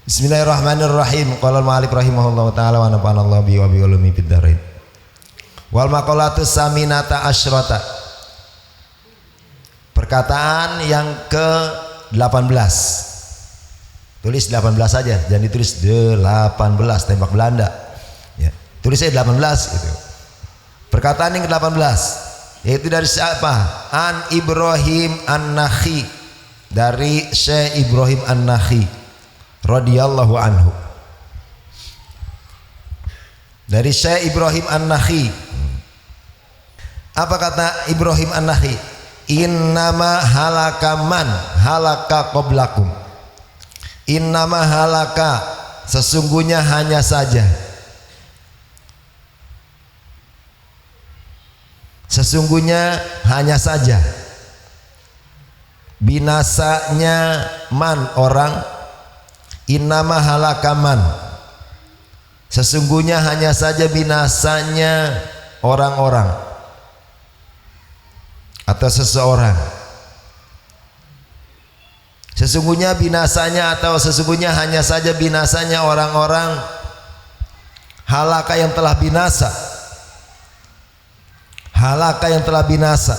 Bismillahirrahmanirrahim. Qala al-ma'alif rahimahullahu ta'ala wa nafa'anallahu bihi wa bi ulumi fid dharain. Wal maqalatus saminata asyrata. Perkataan yang ke-18. Tulis 18 saja, jangan ditulis 18 tembak Belanda. Ya, tulis aja 18 gitu. Perkataan yang ke-18 yaitu dari siapa? An Ibrahim An-Nakhi, dari Syekh Ibrahim An-Nakhi radhiyallahu anhu. Dari Syekh Ibrahim An-Nakhi. Apa kata Ibrahim An-Nakhi? Innama halaka man halaka qablakum. Innama halaka, sesungguhnya hanya saja, sesungguhnya hanya saja binasanya man orang. Innama halaka man, sesungguhnya hanya saja binasanya orang-orang atau seseorang. Sesungguhnya binasanya atau sesungguhnya hanya saja binasanya orang-orang halaka yang telah binasa. Halaka yang telah binasa,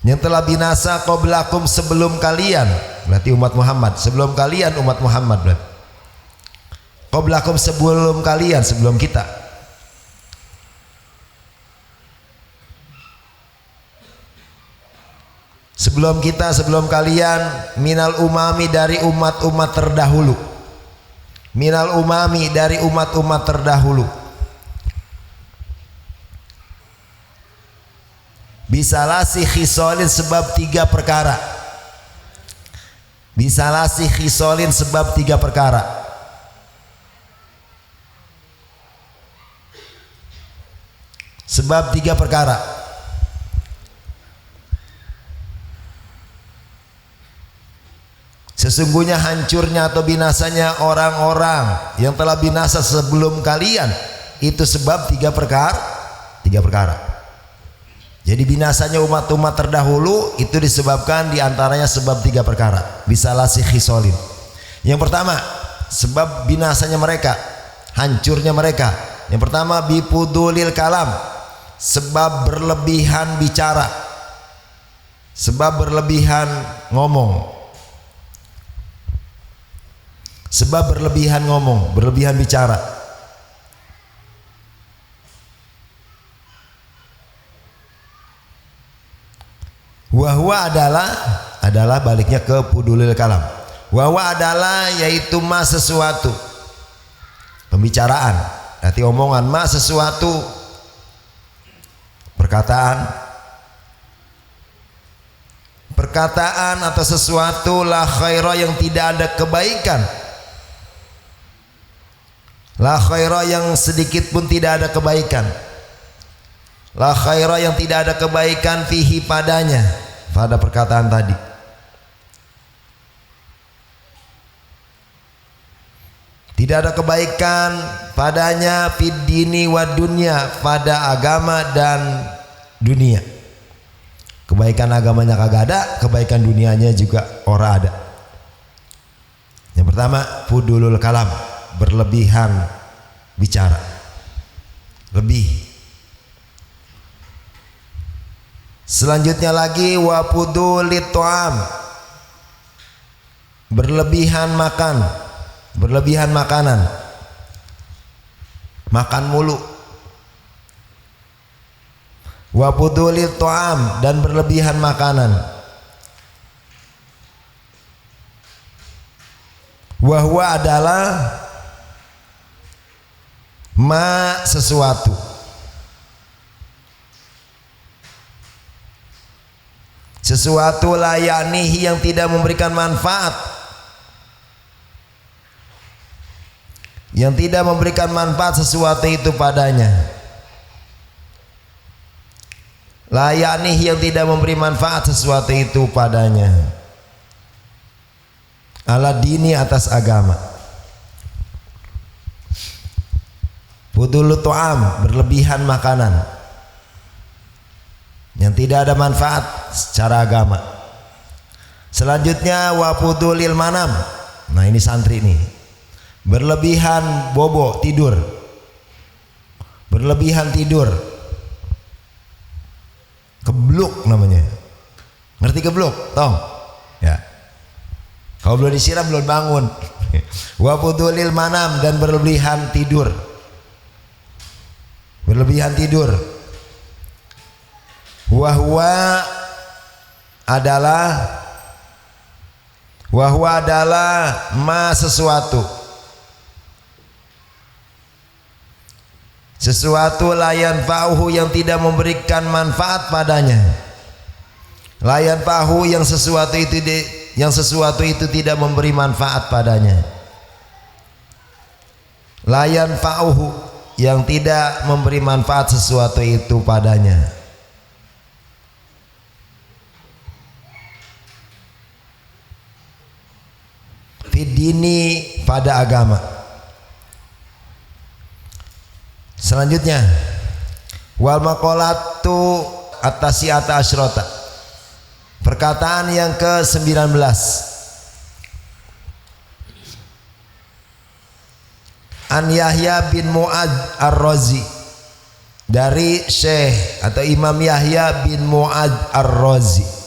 yang telah binasa qablakum, sebelum kalian, berarti umat Muhammad, sebelum kalian umat Muhammad berarti. Qablakum, sebelum kalian, sebelum kita. Sebelum kita, sebelum kalian, minal umami, dari umat-umat terdahulu. Minal umami, dari umat-umat terdahulu. Bisalasi khisolin, sebab 3 perkara. Bisalasi khisolin, sebab 3 perkara. Sebab 3 perkara. Sesungguhnya hancurnya atau binasanya orang-orang yang telah binasa sebelum kalian itu sebab 3 perkara. 3 perkara. Jadi binasanya umat-umat terdahulu itu disebabkan diantaranya sebab 3 perkara. Bisalasi khisolin. Yang pertama, sebab binasanya mereka, hancurnya mereka. Yang pertama, bipudulil kalam, sebab berlebihan bicara, sebab berlebihan ngomong, sebab berlebihan ngomong, berlebihan bicara. Wahwa adalah baliknya ke pudulil kalam. Wahwa adalah yaitu ma sesuatu, pembicaraan, berarti omongan. Ma sesuatu, perkataan, perkataan atau sesuatu. La khaira, yang tidak ada kebaikan. La khaira, yang sedikit pun tidak ada kebaikan. La khaira, yang tidak ada kebaikan fihi, padanya, pada perkataan tadi. Tidak ada kebaikan padanya fid dini wa dunya, pada agama dan dunia. Kebaikan agamanya kagak ada, kebaikan dunianya juga ora ada. Yang pertama, fudulul kalam, berlebihan bicara, lebih. Selanjutnya lagi wapudulit to'am, berlebihan makan, berlebihan makanan, makan mulu. Wapudulit to'am, dan berlebihan makanan. Wahwa adalah ma sesuatu, sesuatu layanihi, yang tidak memberikan manfaat, yang tidak memberikan manfaat sesuatu itu padanya. Layanihi, yang tidak memberi manfaat sesuatu itu padanya. Ala dini, atas agama. Fudulu to'am, berlebihan makanan yang tidak ada manfaat secara agama. Selanjutnya wafudulil manam. Nah ini santri nih, berlebihan bobo tidur, berlebihan tidur, kebluk namanya. Ngerti kebluk? Tong? Ya. Kalau belum disiram belum bangun. Wafudulil manam, dan berlebihan tidur, berlebihan tidur. Wahwa adalah ma sesuatu layan fa'uhu yang tidak memberikan manfaat padanya. Layan fa'uhu yang sesuatu itu tidak memberi manfaat padanya. Layan fa'uhu yang tidak memberi manfaat sesuatu itu padanya. Fidini, pada agama. Selanjutnya wal maqalatu at-tasi'ata asyrota, perkataan yang ke-19. An Yahya bin Mu'adz Ar-Razi, dari Syekh atau Imam Yahya bin Mu'adz Ar-Razi.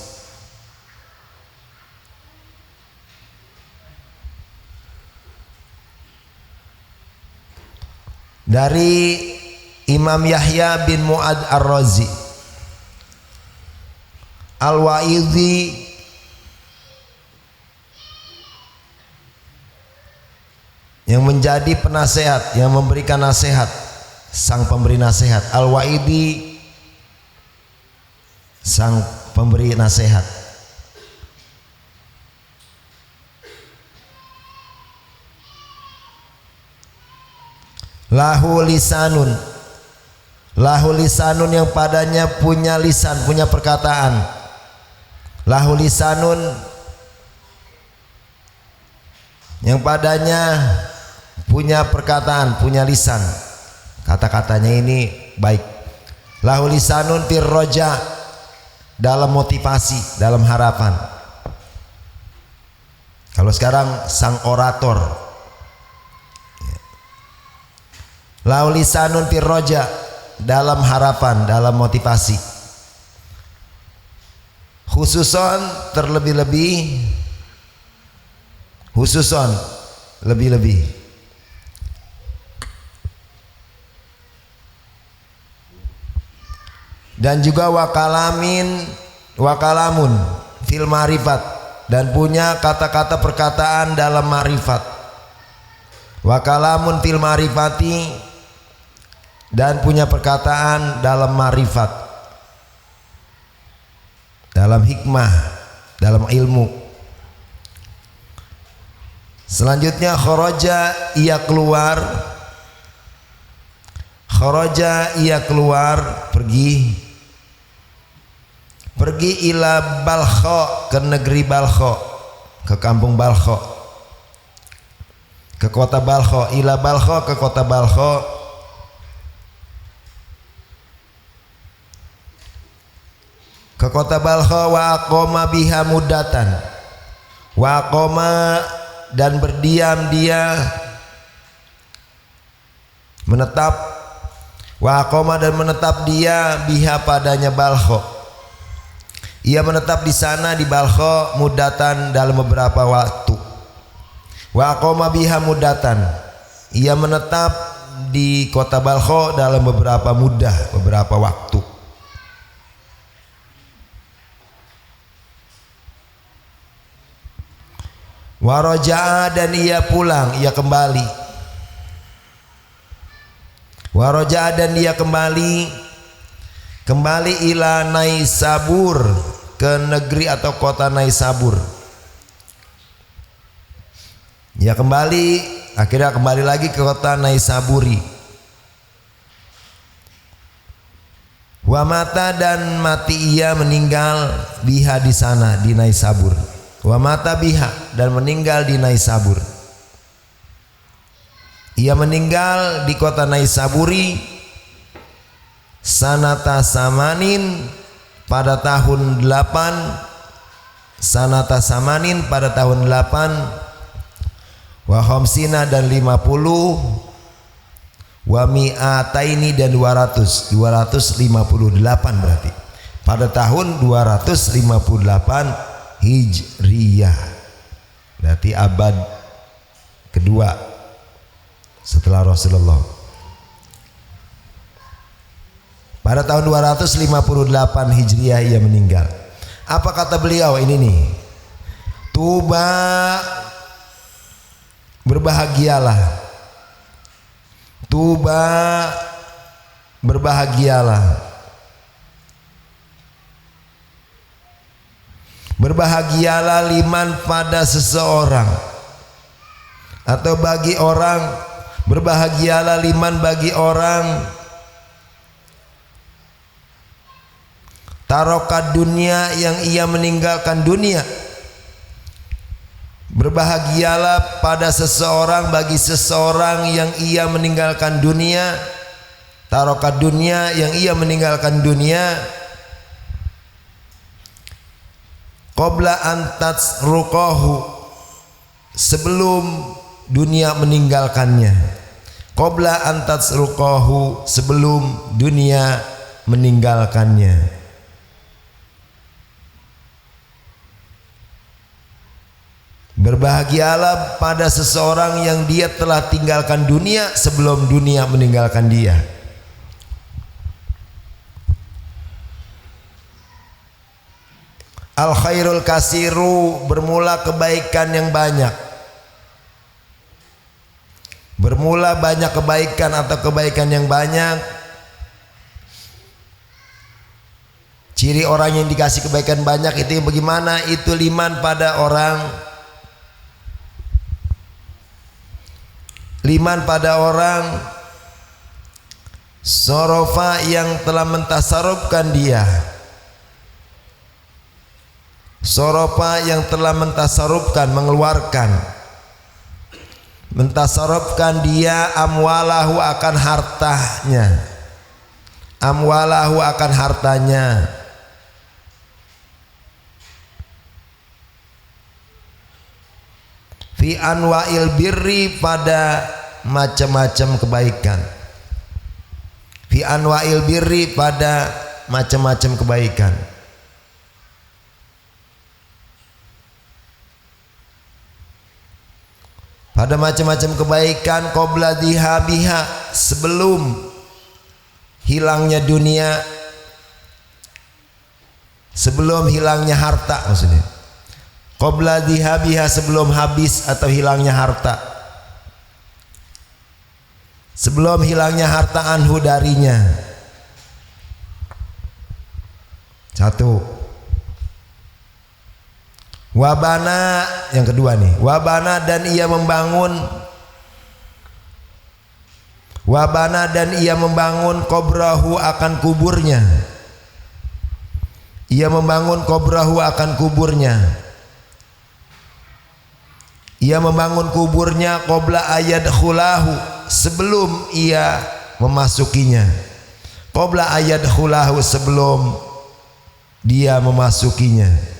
Dari Imam Yahya bin Mu'adz Ar-Razi Al-Wa'idhi, yang menjadi penasehat, yang memberikan nasihat, sang pemberi nasihat. Al-Wa'idhi, sang pemberi nasihat. Lahu lisanun, yang padanya punya lisan, punya perkataan. Lahu lisanun, yang padanya punya perkataan, punya lisan. Kata-katanya ini baik. Lahu lisanun fir roja, dalam motivasi, dalam harapan. Kalau sekarang sang orator. Lahu lisanun fir roja, dalam harapan, dalam motivasi. Khususon, terlebih-lebih. Khususon, lebih-lebih. Dan juga wakalamun fil ma'rifat, dan punya kata-kata perkataan dalam ma'rifat. Wakalamun fil ma'rifati, dan punya perkataan dalam ma'rifat, dalam hikmah, dalam ilmu. Selanjutnya kharaja, ia keluar. Kharaja, ia keluar, pergi ila Balkho, ke negeri Balkho, ke kampung Balkho, ke kota Balkho. Ila Balkho, ke kota Balkho. Ke kota Balkho. Wa aqoma biha muddatan, wa aqoma, dan berdiam dia, menetap. Wa aqoma, dan menetap dia, biha, padanya Balkho. Ia menetap di sana, di Balkho, muddatan, dalam beberapa waktu. Wa aqoma biha muddatan, ia menetap di kota Balkho dalam beberapa muddah, beberapa waktu. Waraja'a, dan ia pulang, ia kembali. Waraja'a, dan ia kembali ila Naisabur, ke negeri atau kota Naisabur. Ia akhirnya kembali lagi ke kota Naisaburi. Wa mata, dan mati ia, meninggal, biha, di sana, di Naisabur. Wa mata biha, dan meninggal di Naisabur. Ia meninggal di kota Naisaburi sanata samanin, pada tahun 8 sanata samanin pada tahun 8, wa khamsina dan 50, wa mi'ataini dan 200, 258 berarti pada tahun 258 Hijriyah, berarti abad kedua setelah Rasulullah. Pada tahun 258 Hijriah ia meninggal. Apa kata beliau ini nih? Tuba, berbahagialah. Tuba, berbahagialah. Berbahagialah liman pada seseorang, atau bagi orang, berbahagialah liman bagi orang tarokat dunia yang ia meninggalkan dunia. Berbahagialah pada seseorang bagi seseorang yang ia meninggalkan dunia, tarokat dunia yang ia meninggalkan dunia, qabla antats rukohu, sebelum dunia meninggalkannya. Qabla antats rukohu, sebelum dunia meninggalkannya. Berbahagialah pada seseorang yang dia telah tinggalkan dunia sebelum dunia meninggalkan dia. Al khairul kasiru, bermula kebaikan yang banyak. Bermula banyak kebaikan atau kebaikan yang banyak. Ciri orang yang dikasih kebaikan banyak itu yang bagaimana? Itu liman pada orang, liman pada orang sorofa yang telah mentasarufkan dia, sorofa yang telah mentasarufkan, mengeluarkan, mentasarufkan dia amwalahu akan hartanya, amwalahu akan hartanya, fi anwa'il birri pada macam-macam kebaikan, fi anwa'il birri pada macam-macam kebaikan. Pada macam-macam kebaikan qabla dihabiha, sebelum hilangnya dunia, sebelum hilangnya harta maksudnya. Qabla dihabiha, sebelum habis atau hilangnya harta, sebelum hilangnya harta anhu darinya. Satu. Wabana, yang kedua nih, wabana dan ia membangun, wabana dan ia membangun kobrahu akan kuburnya, ia membangun kobrahu akan kuburnya, ia membangun kuburnya qabla ayat khulahu, sebelum ia memasukinya, qabla ayat khulahu, sebelum dia memasukinya.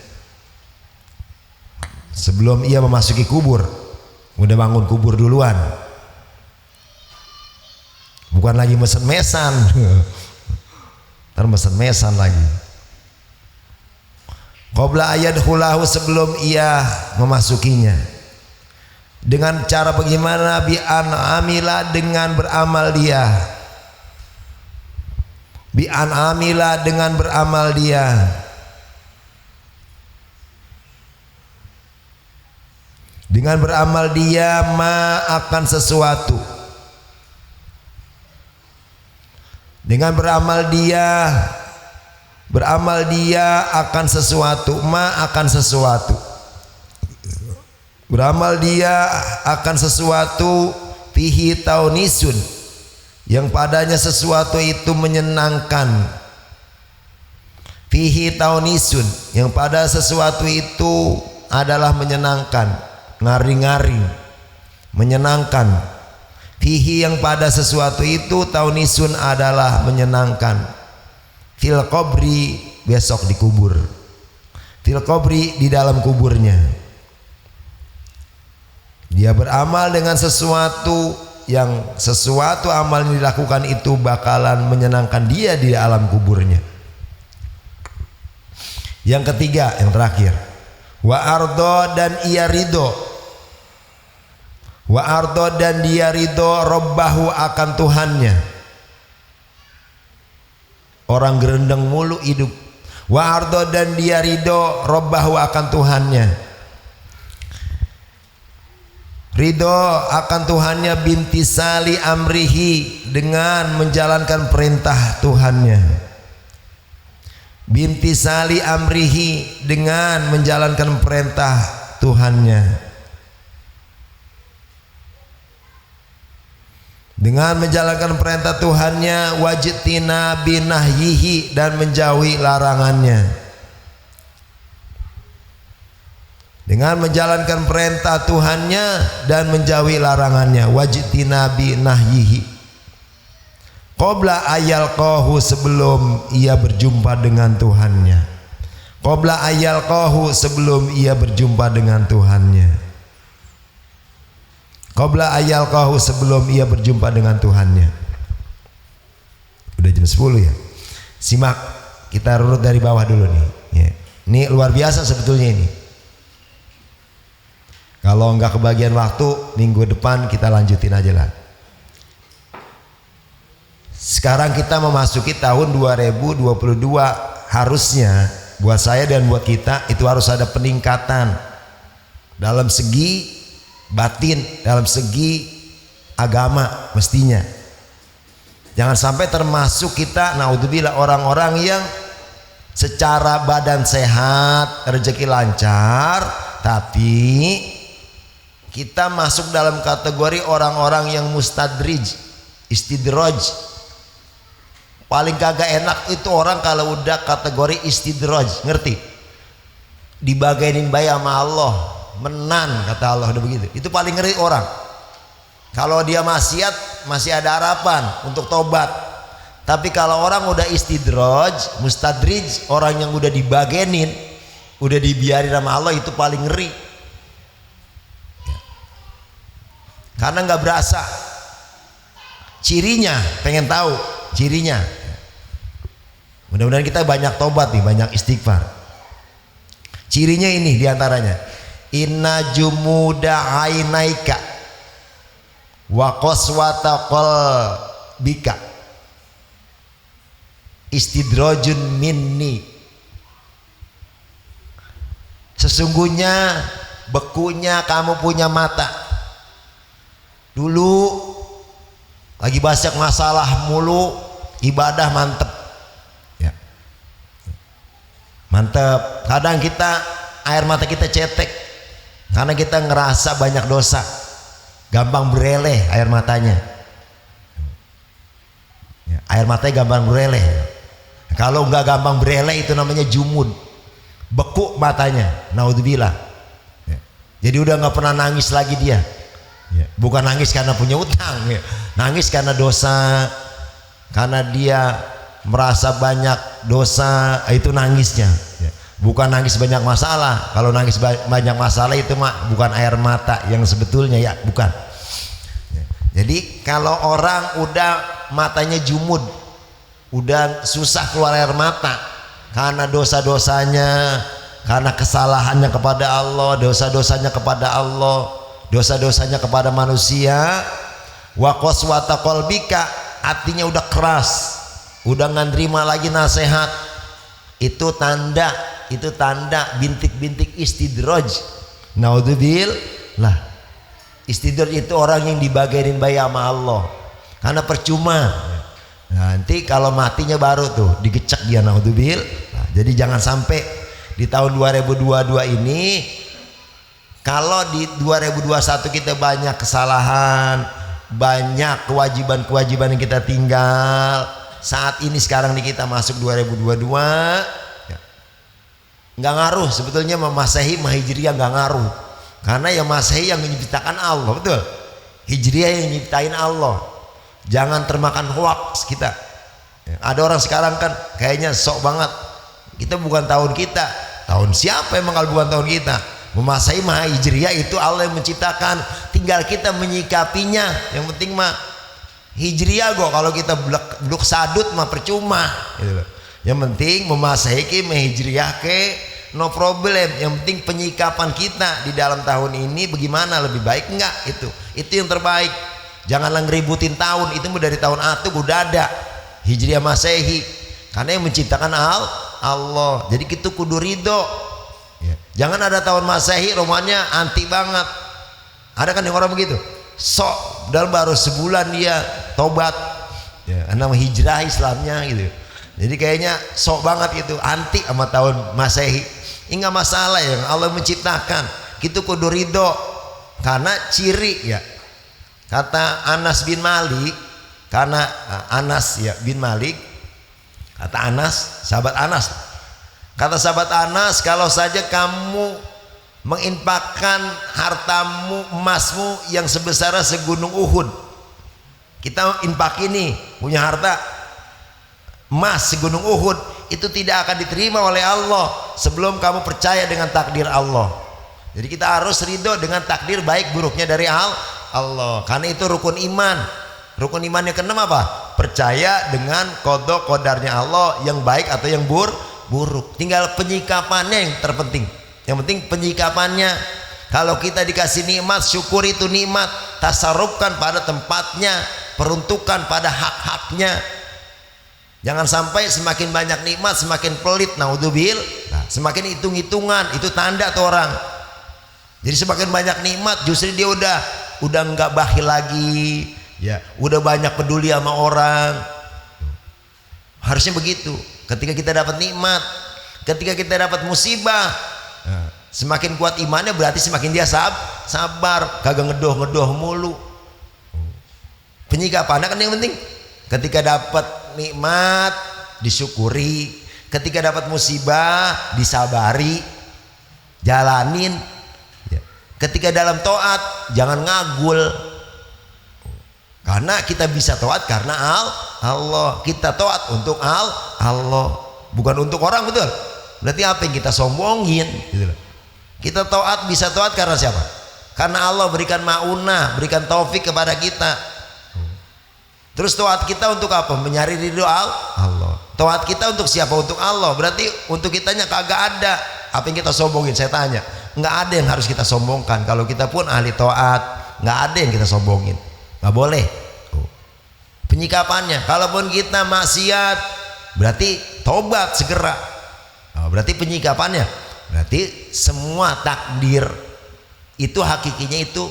Sebelum ia memasuki kubur, udah bangun kubur duluan, bukan lagi mesen mesan, ntar mesen mesan lagi. Qabla ayat khulahu, sebelum ia memasukinya. Dengan cara bagaimana? Bi an amila, dengan beramal dia, bi an amila, dengan beramal dia, dengan beramal dia ma akan sesuatu, dengan beramal dia, beramal dia akan sesuatu, ma akan sesuatu, beramal dia akan sesuatu, fihi taunisun, yang padanya sesuatu itu menyenangkan, fihi taunisun, yang pada sesuatu itu adalah menyenangkan, ngari-ngari, menyenangkan, fihi yang pada sesuatu itu taunisun adalah menyenangkan, fil qabri, besok dikubur, fil qabri, di dalam kuburnya. Dia beramal dengan sesuatu amal yang dilakukan itu bakalan menyenangkan dia di alam kuburnya. Yang ketiga, yang terakhir, wa ardo, dan ia ridho. Wa ardo, dan dia ridho robbahu, akan Tuhannya. Orang gerendeng mulu hidup. Wa ardo, dan dia ridho robbahu, akan Tuhannya. Ridho akan Tuhannya bintisali amrihi, dengan menjalankan perintah Tuhannya. Bintisali amrihi, dengan menjalankan perintah Tuhannya. Dengan menjalankan perintah Tuhannya, wajtina binahyihi, dan menjauhi larangannya. Dengan menjalankan perintah Tuhannya dan menjauhi larangannya, wajtina binahyihi. Qabla ayalqahu, sebelum ia berjumpa dengan Tuhannya. Qabla ayalqahu, sebelum ia berjumpa dengan Tuhannya. Qabla ayalqahu, sebelum ia berjumpa dengan Tuhannya. Udah jam 10 ya. Simak, kita runut dari bawah dulu nih. Ya. Ini luar biasa sebetulnya ini. Kalau enggak kebagian waktu, minggu depan kita lanjutin aja lah. Sekarang kita memasuki tahun 2022, harusnya buat saya dan buat kita itu harus ada peningkatan dalam segi batin, dalam segi agama mestinya. Jangan sampai termasuk kita, naudzubillah, orang-orang yang secara badan sehat, rezeki lancar, tapi kita masuk dalam kategori orang-orang yang mustadrij, istidraj. Paling kagak enak itu orang kalau udah kategori istidraj, ngerti? Dibagainin bayi sama Allah, menan kata Allah, udah begitu. Itu paling ngeri orang. Kalau dia maksiat masih ada harapan untuk tobat. Tapi kalau orang udah istidraj, mustadrij, orang yang udah dibagenin, udah dibiarin sama Allah, itu paling ngeri. Karena nggak berasa. Cirinya, pengen tahu cirinya. Mudah-mudahan kita banyak tobat nih, banyak istighfar. Cirinya ini diantaranya, inna jumuda ainaika wa qaswata qalbika istidrajun minni. Sesungguhnya bekunya kamu punya mata. Dulu lagi banyak masalah mulu, ibadah mantep ya, mantep. Kadang kita air mata kita cetek karena kita ngerasa banyak dosa, gampang bereleh air matanya ya, air matanya gampang bereleh. Kalau nggak gampang bereleh itu namanya jumud, beku matanya, naudzubillah ya. Jadi udah nggak pernah nangis lagi dia. Bukan nangis karena punya utang ya. Nangis karena dosa, karena dia merasa banyak dosa, itu nangisnya ya. Bukan nangis banyak masalah. Kalau nangis banyak masalah itu mah bukan air mata yang sebetulnya ya, bukan ya. Jadi kalau orang udah matanya jumud, udah susah keluar air mata karena dosa-dosanya, karena kesalahannya kepada Allah, dosa-dosanya kepada Allah, dosa-dosanya kepada manusia, wa qaswata qalbika, hatinya udah keras, udah nggak nerima lagi nasihat. Itu tanda bintik-bintik istidraj. Naudzubillah. Istidraj itu orang yang dibagerin bayi sama Allah. Karena percuma. Nanti kalau matinya baru tuh digecek dia, naudzubillah. Nah, jadi jangan sampai di tahun 2022 ini, kalau di 2021 kita banyak kesalahan, banyak kewajiban-kewajiban yang kita tinggal. Saat ini sekarang nih kita masuk 2022 ya, nggak ngaruh sebetulnya Masehi sama Hijriah, nggak ngaruh. Karena ya Masehi yang menciptakan Allah, betul. Hijriah yang nyiptain Allah. Jangan termakan hoax kita ya. Ada orang sekarang kan kayaknya sok banget, kita bukan tahun kita, tahun siapa emang kalau bukan tahun kita? Memasehi mah Hijriah itu Allah yang menciptakan, tinggal kita menyikapinya. Yang penting mah Hijriah kok, kalau kita blok sadut mah percuma gitu loh. Yang penting memasehi ke Hijriah ke no problem. Yang penting penyikapan kita di dalam tahun ini bagaimana, lebih baik enggak, itu yang terbaik. Janganlah ngeributin tahun, itu dari tahun atuk udah ada Hijriah Masehi, karena yang menciptakan Allah. Jadi kita kudu ridho ya. Jangan ada tahun Masehi romannya anti banget. Ada kan yang orang begitu, sok dalam baru sebulan dia tobat ya, karena hijrah Islamnya gitu. Jadi kayaknya sok banget itu, anti sama tahun Masehi. Enggak masalah, yang Allah menciptakan kita kudu ridho, karena ciri ya. Kata Anas bin Malik, karena Anas ya bin Malik, kata Anas, sahabat Anas, kata sahabat Anas, kalau saja kamu menginfakkan hartamu, emasmu yang sebesar segunung Uhud, kita infak ini punya harta emas segunung Uhud, itu tidak akan diterima oleh Allah sebelum kamu percaya dengan takdir Allah. Jadi kita harus ridho dengan takdir baik buruknya dari Allah, karena itu rukun iman. Rukun iman yang keenam apa? Percaya dengan qada qadarnya Allah, yang baik atau yang buruk. Tinggal penyikapannya yang terpenting. Yang penting penyikapannya. Kalau kita dikasih nikmat, syukur itu nikmat, tasarrufkan pada tempatnya, peruntukan pada hak-haknya. Jangan sampai semakin banyak nikmat semakin pelit, naudzubil. Nah, semakin hitung-hitungan, itu tanda tuh orang. Jadi semakin banyak nikmat justru dia udah nggak bakhil lagi ya, udah banyak peduli sama orang. Harusnya begitu. Ketika kita dapat nikmat, ketika kita dapat musibah, semakin kuat imannya, berarti semakin dia sabar, kagak ngedoh mulu. Penyikapannya kan yang penting. Ketika dapat nikmat disyukuri, ketika dapat musibah disabari, jalanin. Ketika dalam taat jangan ngagul, karena kita bisa taat karena Allah. Kita taat untuk Allah, bukan untuk orang, betul? Berarti apa yang kita sombongin gitu loh. Kita taat, bisa taat karena siapa? Karena Allah berikan maunah, berikan taufik kepada kita. Terus taat kita untuk apa? Mencari ridho Allah. Taat kita untuk siapa? Untuk Allah. Berarti untuk kitanya kagak ada apa yang kita sombongin. Saya tanya, nggak ada yang harus kita sombongkan. Kalau kita pun ahli taat, nggak ada yang kita sombongin, nggak boleh. Penyikapannya, kalaupun kita maksiat, berarti tobat segera. Berarti penyikapannya, berarti semua takdir itu hakikinya itu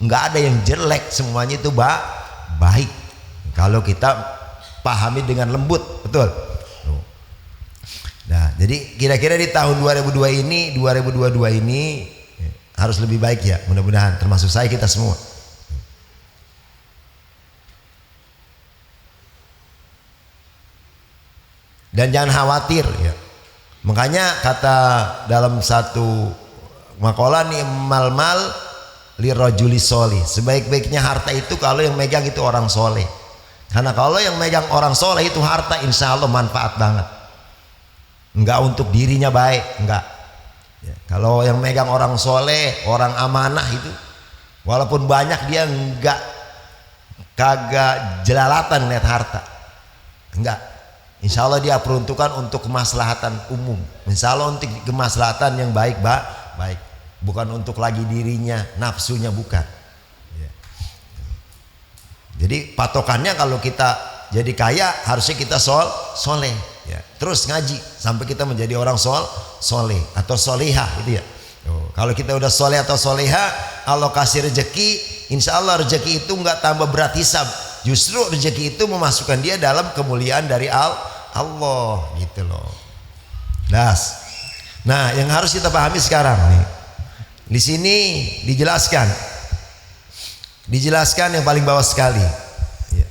nggak ada yang jelek, semuanya itu baik. Kalau kita pahami dengan lembut, betul. Nah, jadi kira-kira di tahun 2022 ini harus lebih baik ya, mudah-mudahan, termasuk saya, kita semua. Dan jangan khawatir ya. Makanya kata dalam satu makalah nih, mal lirajuli solih, sebaik-baiknya harta itu kalau yang megang itu orang soleh. Karena kalau yang megang orang soleh itu harta insya Allah manfaat banget. Enggak untuk dirinya baik, enggak ya. Kalau yang megang orang soleh, orang amanah itu, walaupun banyak dia enggak, kagak jelalatan lihat harta, enggak. Insya Allah dia peruntukan untuk kemaslahatan umum, insya Allah untuk kemaslahatan yang baik, bukan untuk lagi dirinya, nafsunya, bukan ya. Jadi patokannya kalau kita jadi kaya harusnya kita soleh ya. Terus ngaji sampai kita menjadi orang soleh atau solihah gitu ya. Kalau kita udah soleh atau soleha, Allah kasih rezeki, insya Allah rezeki itu nggak tambah berat hisab, justru rezeki itu memasukkan dia dalam kemuliaan dari Allah gitu loh. Nah, yang harus kita pahami sekarang nih, di sini dijelaskan yang paling bawah sekali ya.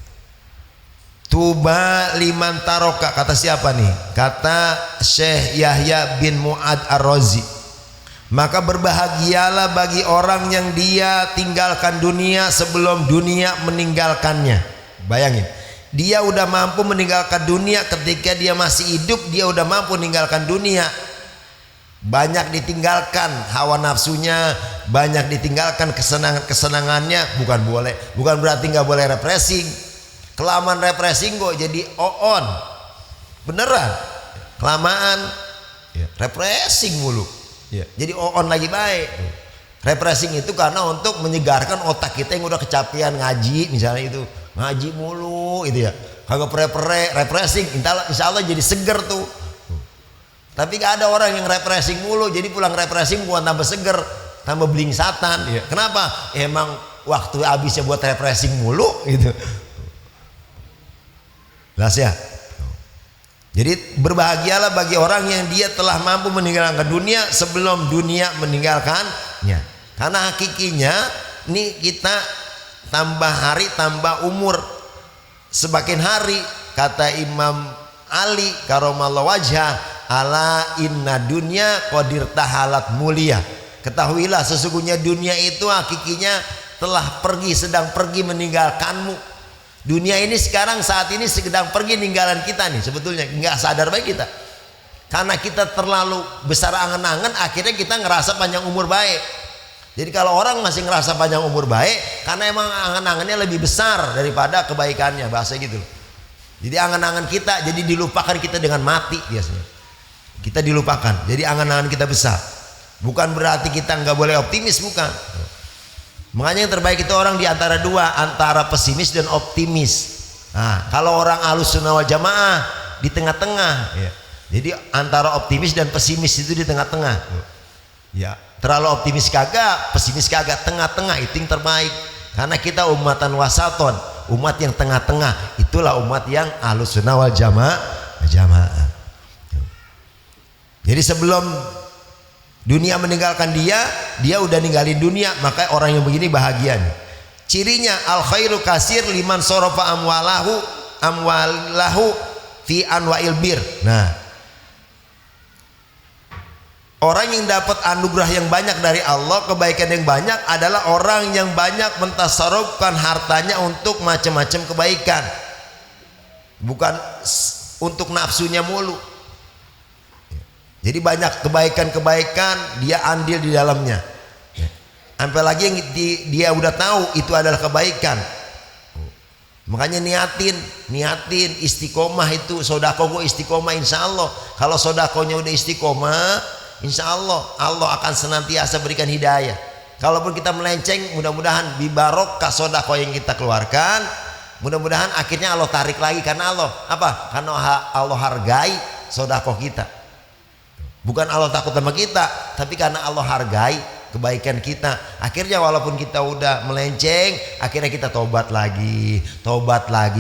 Tuba liman taroka, kata siapa nih? Kata Syekh Yahya bin Mu'ad Ar-Razi. Maka berbahagialah bagi orang yang dia tinggalkan dunia sebelum dunia meninggalkannya. Bayangin, dia udah mampu meninggalkan dunia ketika dia masih hidup, dia udah mampu meninggalkan dunia. banyak ditinggalkan hawa nafsunya, banyak ditinggalkan kesenangannya. Bukan berarti nggak boleh refreshing. Kelamaan refreshing kok jadi on, beneran kelamaan refreshing mulu, jadi on lagi baik. Refreshing itu karena untuk menyegarkan otak kita yang udah kecapean ngaji, misalnya itu ngaji mulu itu ya, kagak refreshing, insya Allah jadi seger tuh. Tapi gak ada orang yang refreshing mulu, jadi pulang refreshing bukan tambah seger, tambah blingsatan. Kenapa? Emang waktu habisnya buat refreshing mulu gitu. Jelas ya. Jadi berbahagialah bagi orang yang dia telah mampu meninggalkan dunia sebelum dunia meninggalkannya. Karena hakikinya nih kita tambah hari tambah umur. Semakin hari, kata Imam Ali karomallahu wajhah, ala inna dunya qadir tahalat mulia. Ketahuilah sesungguhnya dunia itu hakikinya telah pergi, sedang pergi meninggalkanmu. Dunia ini sekarang saat ini sedang pergi ninggalan kita nih, sebetulnya nggak sadar baik kita. Karena kita terlalu besar angan-angan, akhirnya kita ngerasa panjang umur baik. Jadi kalau orang masih ngerasa panjang umur baik, karena emang angan-angannya lebih besar daripada kebaikannya, bahasa gitu. Jadi angan-angan kita jadi dilupakan kita dengan mati biasanya. Kita dilupakan, jadi angan-angan kita besar. Bukan berarti kita nggak boleh optimis, bukan. Makanya yang terbaik itu orang di antara dua, antara pesimis dan optimis. Nah, kalau orang Ahlus Sunnah wal Jamaah di tengah-tengah. Jadi antara optimis dan pesimis itu di tengah-tengah. Ya, terlalu optimis kagak, pesimis kagak, tengah-tengah itu yang terbaik. Karena kita umatan wasaton, umat yang tengah-tengah. Itulah umat yang Ahlus Sunnah wal Jamaah. Jadi sebelum dunia meninggalkan dia udah ninggalin dunia. Maka orang yang begini bahagia nih. Cirinya al khairu kasir liman sorofa amwalahu fi anwa'il bir. Nah, orang yang dapat anugerah yang banyak dari Allah, kebaikan yang banyak adalah orang yang banyak mentasarrufkan hartanya untuk macam-macam kebaikan. Bukan untuk nafsunya mulu. Jadi banyak kebaikan-kebaikan dia andil di dalamnya. Sampai lagi yang dia udah tahu itu adalah kebaikan. Makanya niatin istiqomah itu, sodako gue istiqomah insya Allah. Kalau sodakonya udah istiqomah, insya Allah Allah akan senantiasa berikan hidayah. Kalaupun kita melenceng, mudah-mudahan bibarokah sodako yang kita keluarkan, mudah-mudahan akhirnya Allah tarik lagi. Karena Allah apa? Karena Allah hargai sodako kita. Bukan Allah takut sama kita, tapi karena Allah hargai kebaikan kita. Akhirnya walaupun kita udah melenceng, akhirnya kita tobat lagi.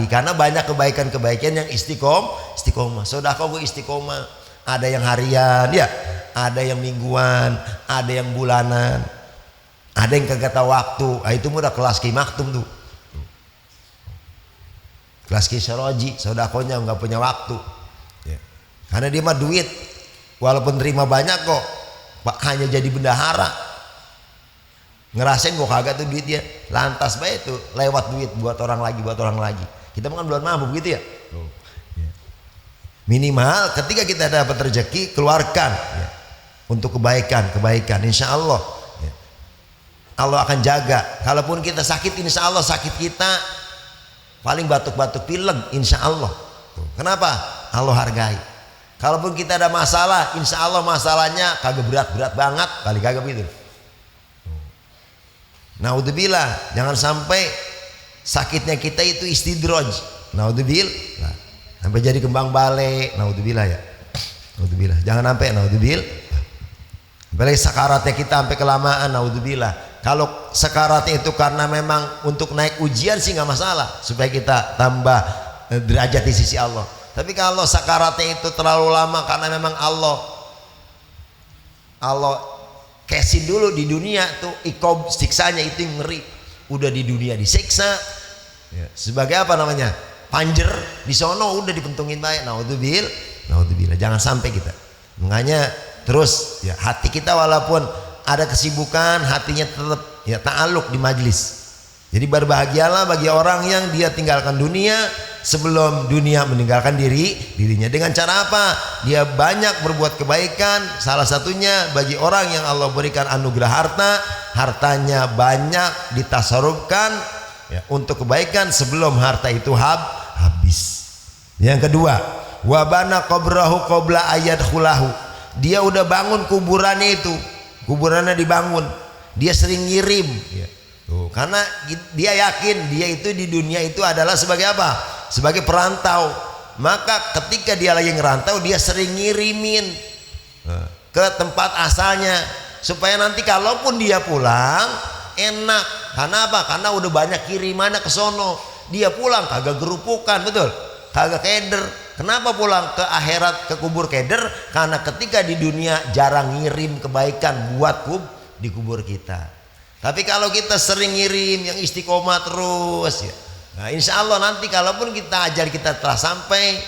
Karena banyak kebaikan-kebaikan yang istiqomah. Sodako gue istiqomah. Ada yang harian, ya, ada yang mingguan, ada yang bulanan, ada yang kagak tahu waktu. Nah, itu udah kelas Ki Maktum tuh. Kelas Ki Saroji, sodakonya nggak punya waktu. Ya. Karena dia mah duit, walaupun terima banyak kok, hanya jadi bendahara. Ngerasain kok kagak tuh duitnya, lantas baik tuh lewat duit buat orang lagi. Kita kan belum mampu begitu ya. Minimal ketika kita dapat rezeki, keluarkan ya, untuk kebaikan, insya Allah ya. Allah akan jaga. Kalaupun kita sakit, insya Allah sakit kita paling batuk-batuk pilek, insya Allah. Kenapa? Allah hargai. Kalaupun kita ada masalah, insya Allah masalahnya kagak berat-berat banget, kali kagak begitu. Naudzubillah, jangan sampai sakitnya kita itu istidroj. Naudzubillah. Sampai jadi kembang balik, naudzubillah ya. Naudzubillah. Jangan sampai naudzubillah. Apalagi sakaratnya kita sampai kelamaan, naudzubillah. Kalau sakaratnya itu karena memang untuk naik ujian sih nggak masalah, supaya kita tambah derajat di sisi Allah. Tapi kalau sakaratnya itu terlalu lama karena memang Allah kasih dulu di dunia tuh ikob siksanya itu yang ngeri. Udah di dunia disiksa ya, sebagai apa namanya? Panjer di sono udah dipentungin baik. Naudzubillah. Jangan sampai kita. Makanya terus ya hati kita walaupun ada kesibukan, hatinya tetap ya ta'alluq di majlis. Jadi berbahagialah bagi orang yang dia tinggalkan dunia sebelum dunia meninggalkan dirinya. Dengan cara apa? Dia banyak berbuat kebaikan. Salah satunya bagi orang yang Allah berikan anugerah harta, hartanya banyak ditasarufkan ya, untuk kebaikan sebelum harta itu habis. Yang kedua, wabana qabrahu qabla ayat khulahu. Dia udah bangun kuburannya itu, kuburannya dibangun. Dia sering ngirim ya. Tuh, karena dia yakin dia itu di dunia itu adalah sebagai apa? Sebagai perantau. Maka ketika dia lagi ngerantau, dia sering ngirimin ke tempat asalnya supaya nanti kalaupun dia pulang enak. Karena apa? Karena udah banyak kirimannya ke sono. Dia pulang kagak gerupukan, betul? Kagak keder. Kenapa pulang ke akhirat ke kubur keder? Karena ketika di dunia jarang ngirim kebaikan buat di kubur kita. Tapi kalau kita sering ngirim yang istiqomah terus ya, nah insya Allah nanti kalaupun kita ajar kita telah sampai,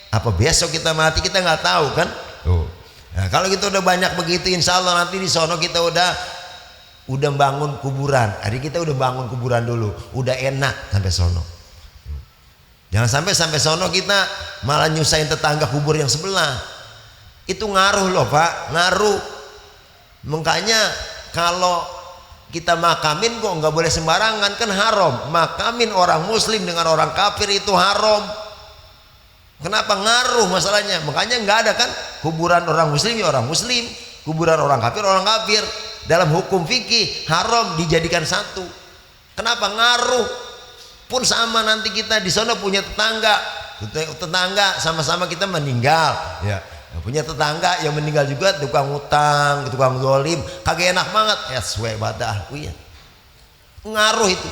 apa besok kita mati kita nggak tahu kan. Tuh. Nah, kalau kita udah banyak begitu, insya Allah nanti di sono kita udah bangun kuburan. Hari kita udah bangun kuburan dulu, udah enak sampai sono. Jangan sampai sono kita malah nyusahin tetangga kubur yang sebelah. Itu ngaruh loh Pak, ngaruh. Makanya kalau kita makamin kok nggak boleh sembarangan, kan haram. Makamin orang muslim dengan orang kafir itu haram. Kenapa? Ngaruh masalahnya. Makanya nggak ada kan kuburan orang muslim ya orang muslim, kuburan orang kafir orang kafir. Dalam hukum fikih haram dijadikan satu. Kenapa? Ngaruh. Pun sama nanti kita di sana punya tetangga sama-sama kita meninggal ya. Punya tetangga yang meninggal juga tukang utang, tukang zolim, kagak enak banget ya suwe badah ya. Ngaruh itu.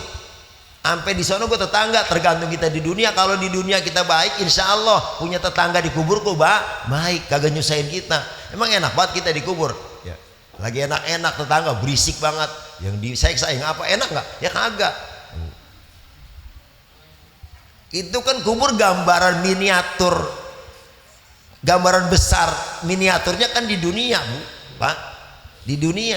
Sampai di sana gue tetangga, tergantung kita di dunia. Kalau di dunia kita baik, insya Allah punya tetangga di kubur kok baik, kagak nyusahin kita. Emang enak banget kita di kubur ya. Lagi enak-enak tetangga berisik banget, yang diseksa apa enak nggak? Ya kagak. Itu kan kubur gambaran miniatur, gambaran besar miniaturnya kan di dunia Bu, Pak, di dunia.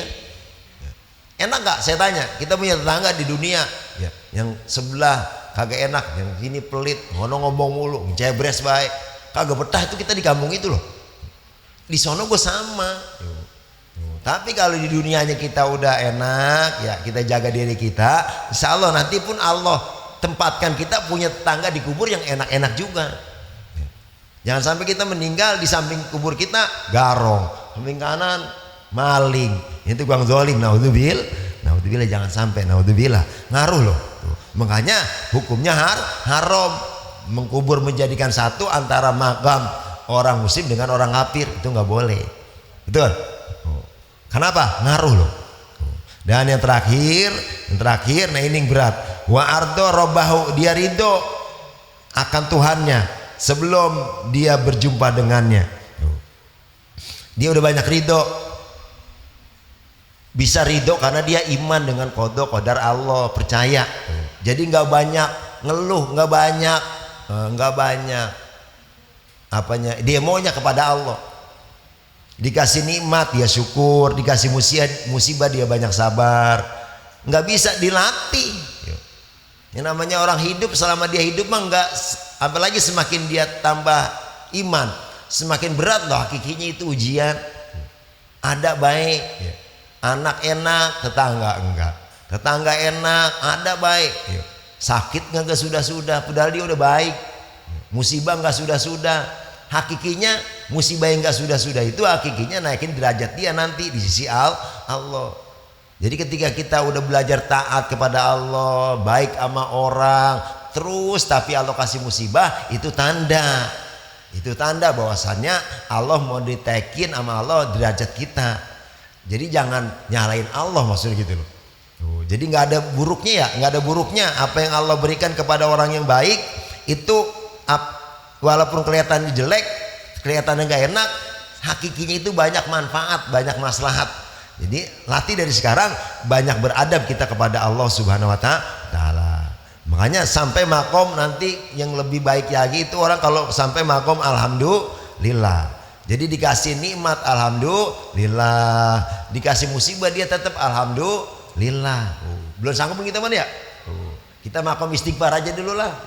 Enak nggak? Saya tanya, kita punya tetangga di dunia ya, yang sebelah kagak enak, yang sini pelit, ngomong mulu, cebres baik, kagak betah itu kita di kampung itu loh. Di sono gue sama. Tapi kalau di dunianya kita udah enak ya, kita jaga diri kita, insya Allah nanti pun Allah tempatkan kita punya tetangga di kubur yang enak-enak juga. Jangan sampai kita meninggal di samping kubur kita garong, samping kanan maling, itu tukang zolim. Naudzubillah, jangan sampai, naudzubillah, ngaruh loh. Tuh. Makanya hukumnya haram mengkubur menjadikan satu antara makam orang muslim dengan orang kafir, itu nggak boleh, betul? Kenapa? Ngaruh loh. Dan yang terakhir, nah ini yang berat. Wa ardo robahu, dia ridho akan Tuhannya sebelum dia berjumpa dengannya. Dia udah banyak ridho. Bisa ridho karena dia iman dengan qadar Allah, percaya. Jadi nggak banyak ngeluh, nggak banyak apanya demonya kepada Allah. Dikasih nikmat dia syukur, dikasih musibah dia banyak sabar. Nggak bisa dilatih. Yang namanya orang hidup, selama dia hidup mah nggak, apalagi semakin dia tambah iman, semakin berat loh hakikinya itu ujian. Ada baik, anak enak, tetangga enggak. Tetangga enak, ada baik, sakit nggak sudah-sudah, padahal dia udah baik. Musibah nggak sudah-sudah, hakikinya musibah yang nggak sudah-sudah itu hakikinya naikin derajat dia nanti di sisi Allah. Jadi ketika kita udah belajar taat kepada Allah, baik sama orang, terus tapi Allah kasih musibah, itu tanda bahwasannya Allah mau ditekin sama Allah derajat kita. Jadi jangan nyalain Allah, maksudnya gitu loh. Jadi nggak ada buruknya ya, nggak ada buruknya apa yang Allah berikan kepada orang yang baik itu, walaupun kelihatannya jelek, kelihatannya nggak enak, hakikinya itu banyak manfaat, banyak maslahat. Jadi latih dari sekarang banyak beradab kita kepada Allah Subhanahu wa taala. Makanya sampai makom nanti yang lebih baik lagi itu orang kalau sampai makom alhamdulillah. Jadi dikasih nikmat alhamdulillah, dikasih musibah dia tetap alhamdulillah. Belum sanggup kita mana ya? Kita makom istighfar aja dulu lah.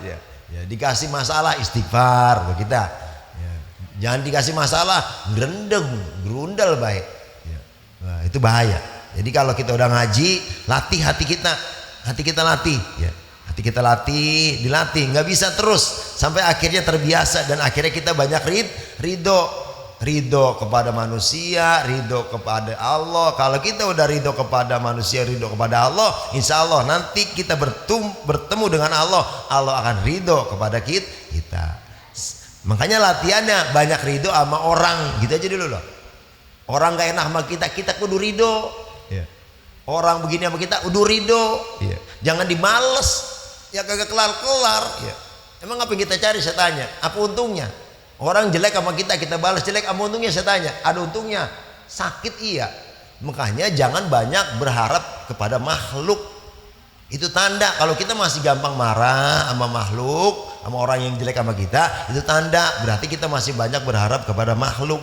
Ya, dikasih masalah istighfar kita. Ya. Jangan dikasih masalah gerendeng, gerundel baik. Ya. Nah, itu bahaya. Jadi kalau kita udah ngaji, latih hati kita latih. Ya. Hati kita latih, dilatih. Nggak bisa terus sampai akhirnya terbiasa dan akhirnya kita banyak ridho kepada manusia, ridho kepada Allah. Kalau kita udah ridho kepada manusia, ridho kepada Allah, insya Allah nanti kita bertemu dengan Allah, Allah akan ridho kepada kita. Makanya latihannya banyak ridho sama orang, gitu aja dulu loh. Orang gak enak sama kita kudu ridho. Orang begini sama kita kudu ridho. Jangan dimales, ya kagak kelar-kelar. Emang apa yang kita cari, saya tanya, apa untungnya? Orang jelek sama kita balas jelek, apa untungnya, saya tanya? Ada untungnya, sakit iya. Makanya jangan banyak berharap kepada makhluk. Itu tanda kalau kita masih gampang marah sama makhluk, sama orang yang jelek sama kita, itu tanda berarti kita masih banyak berharap kepada makhluk.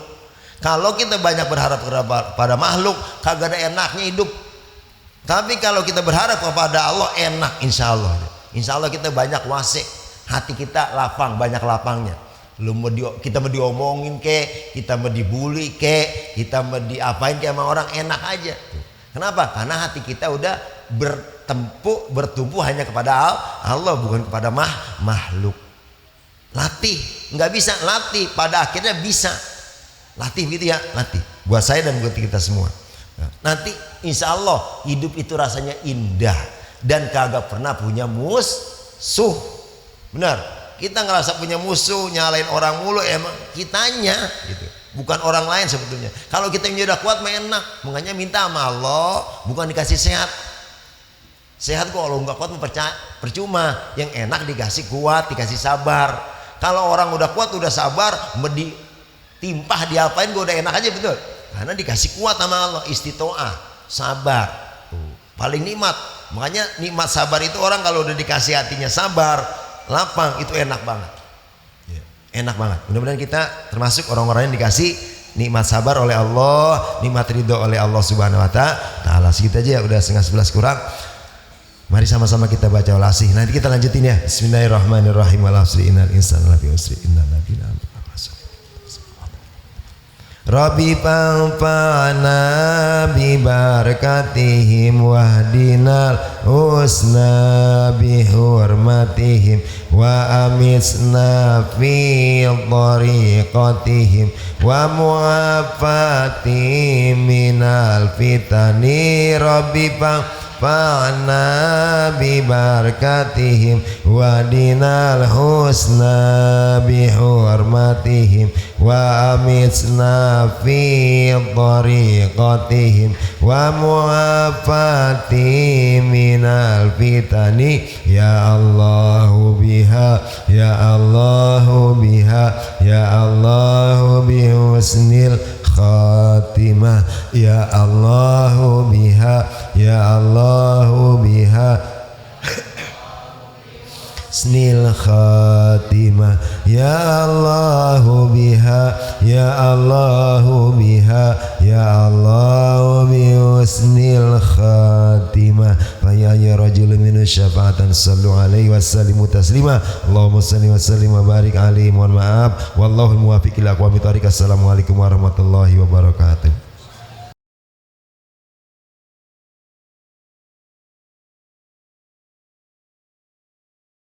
Kalau kita banyak berharap kepada makhluk, kagak ada enaknya hidup. Tapi kalau kita berharap kepada Allah, enak insya Allah. Insya Allah kita banyak wasi, hati kita lapang, banyak lapangnya. Kita mau diomongin kita mau dibully kita mau diapain sama orang, enak aja. Kenapa? Karena hati kita udah bertumpu hanya kepada Allah, bukan kepada makhluk. Latih, nggak bisa latih, pada akhirnya bisa latih gitu ya, latih. Buat saya dan buat kita semua. Nanti insya Allah hidup itu rasanya indah dan kagak pernah punya musuh. Benar. Kita ngerasa punya musuh, nyalain orang mulu, emang kitanya gitu, bukan orang lain sebetulnya. Kalau kita yang udah kuat mah enak, makanya minta sama Allah, bukan dikasih sehat. Sehat kok kalau nggak kuat percuma. Yang enak dikasih kuat, dikasih sabar. Kalau orang udah kuat, udah sabar, ditimpah diapain gue udah enak aja, betul. Karena dikasih kuat sama Allah, istitoah, sabar. Paling nikmat. Makanya nikmat sabar itu orang kalau udah dikasih hatinya sabar, lapang, itu enak banget. Enak banget. Mudah-mudahan kita termasuk orang-orang yang dikasih nikmat sabar oleh Allah, nikmat ridho oleh Allah Subhanahu wa taala. Segitu aja ya, udah 10:30 kurang. Mari sama-sama kita baca Al-Asih. Nanti kita lanjutin ya. Bismillahirrahmanirrahim. Wal 'asri innal insana lafi khusr illa alladziina amanu. Rabbi panfa'na bi barakatihim wahdinal husna bi hurmatihim wa amitsna fi tariqatihim wa mu'afati minal fitani. Rabbi panfa'na bi barakatihim wahdinal husna bi hurmatihim wa amitsna fi tariqatihim wa mu'afati minal fitani. Ya Allahu biha, ya Allahu biha, ya Allahu bi husnil khatimah, ya Allahu biha, ya Allahu biha Snil khatimah, ya Allahu biha, ya Allahu biha, ya Allahu bi husnil khatimah. Fa ya rajulun min syafa'atan sallu alaihi wa sallimu taslima. Allahumma salli wa sallim wa barik alaihi. Mohon maaf, wallahu muwaffiq ila aqwamit thoriq. Assalamualaikum warahmatullahi wabarakatuh.